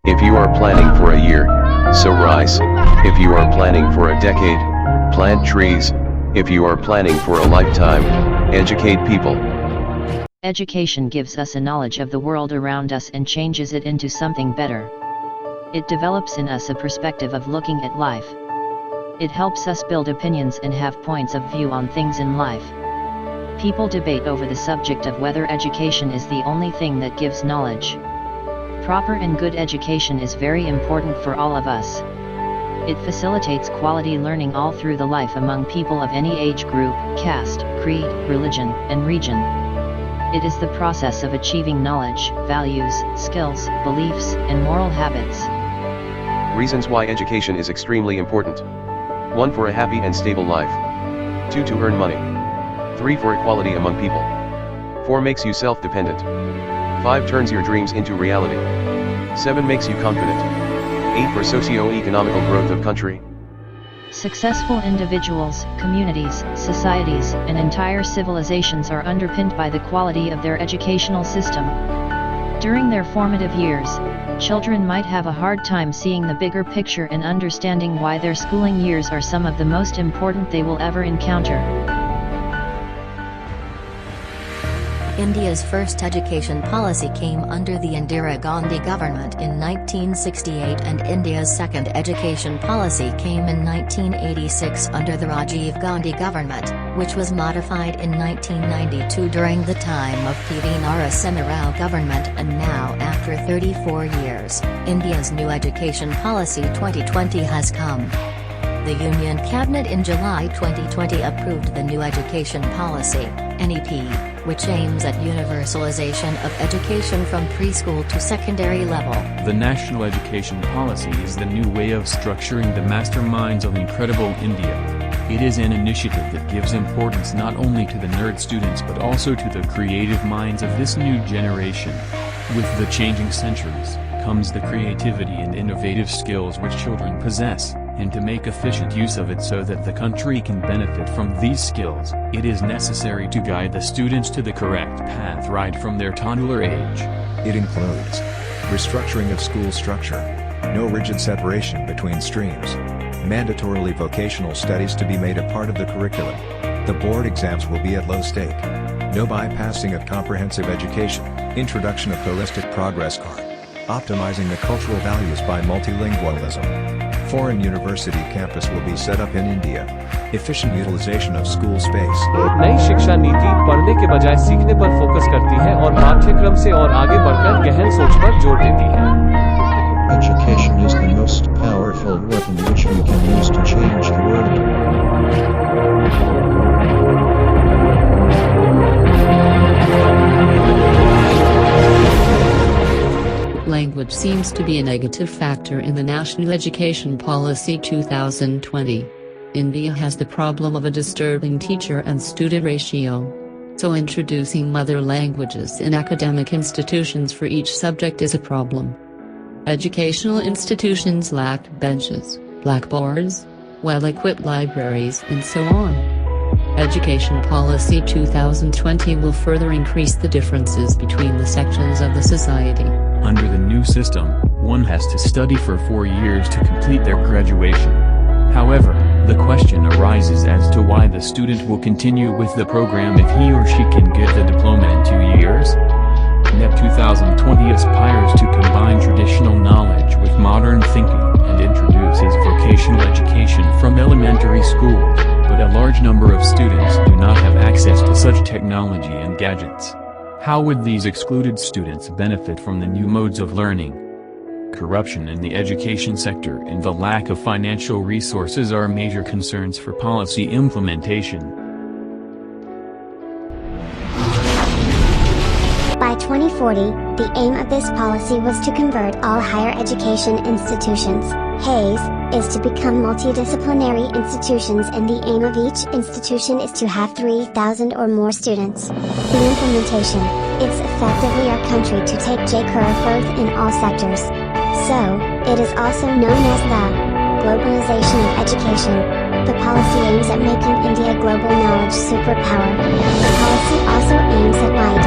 If you are planning for a year, sow rice. If you are planning for a decade, plant trees. If you are planning for a lifetime, educate people. Education gives us a knowledge of the world around us and changes it into something better. It develops in us a perspective of looking at life. It helps us build opinions and have points of view on things in life. People debate over the subject of whether education is the only thing that gives knowledge. Proper and good education is very important for all of us. It facilitates quality learning all through the life among people of any age group, caste, creed, religion, and region. It is the process of achieving knowledge, values, skills, beliefs, and moral habits. Reasons why education is extremely important. 1. For a happy and stable life. 2. To earn money. 3. For equality among people. 4. Makes you self-dependent. 5. Turns your dreams into reality. 7. Makes you confident. 8. For socio-economical growth of country. Successful individuals, communities, societies, and entire civilizations are underpinned by the quality of their educational system. During their formative years, children might have a hard time seeing the bigger picture and understanding why their schooling years are some of the most important they will ever encounter. India's first education policy came under the Indira Gandhi government in 1968 and India's second education policy came in 1986 under the Rajiv Gandhi government, which was modified in 1992 during the time of P.V. Narasimha Rao government, and now after 34 years, India's new education policy 2020 has come. The Union Cabinet in July 2020 approved the new education policy, NEP, which aims at universalization of education from preschool to secondary level. The National Education Policy is the new way of structuring the masterminds of incredible India. It is an initiative that gives importance not only to the nerd students but also to the creative minds of this new generation. With the changing centuries, comes the creativity and innovative skills which children possess. And to make efficient use of it so that the country can benefit from these skills, it is necessary to guide the students to the correct path right from their toddler age. It includes restructuring of school structure, no rigid separation between streams, mandatorily vocational studies to be made a part of the curriculum. The board exams will be at low stake. No bypassing of comprehensive education, introduction of holistic progress card, optimizing the cultural values by multilingualism. Foreign university campus will be set up in India. Efficient utilization of school space. नई शिक्षा नीति पढ़ने के बजाय सीखने पर focus करती है और पाठ्यक्रम से और आगे बढ़कर गहन सोच पर जोर देती है. Education is the most powerful weapon which we can use to change the world. Language seems to be a negative factor in the National Education Policy 2020. India has the problem of a disturbing teacher and student ratio. So introducing mother languages in academic institutions for each subject is a problem. Educational institutions lack benches, blackboards, well-equipped libraries and so on. Education Policy 2020 will further increase the differences between the sections of the society. Under the new system, one has to study for 4 years to complete their graduation. However, the question arises as to why the student will continue with the program if he or she can get the diploma in 2 years. NEP 2020 aspires to combine traditional knowledge with modern thinking and introduces vocational education from elementary schools, but a large number of students do not have access to such technology and gadgets. How would these excluded students benefit from the new modes of learning? Corruption in the education sector and the lack of financial resources are major concerns for policy implementation. By 2040, the aim of this policy was to convert all higher education institutions, HAES, is to become multidisciplinary institutions, and the aim of each institution is to have 3,000 or more students. The implementation, it's effectively our country to take J-curve growth in all sectors. So, it is also known as the globalization of education. The policy aims at making India a global knowledge superpower. The policy also aims at right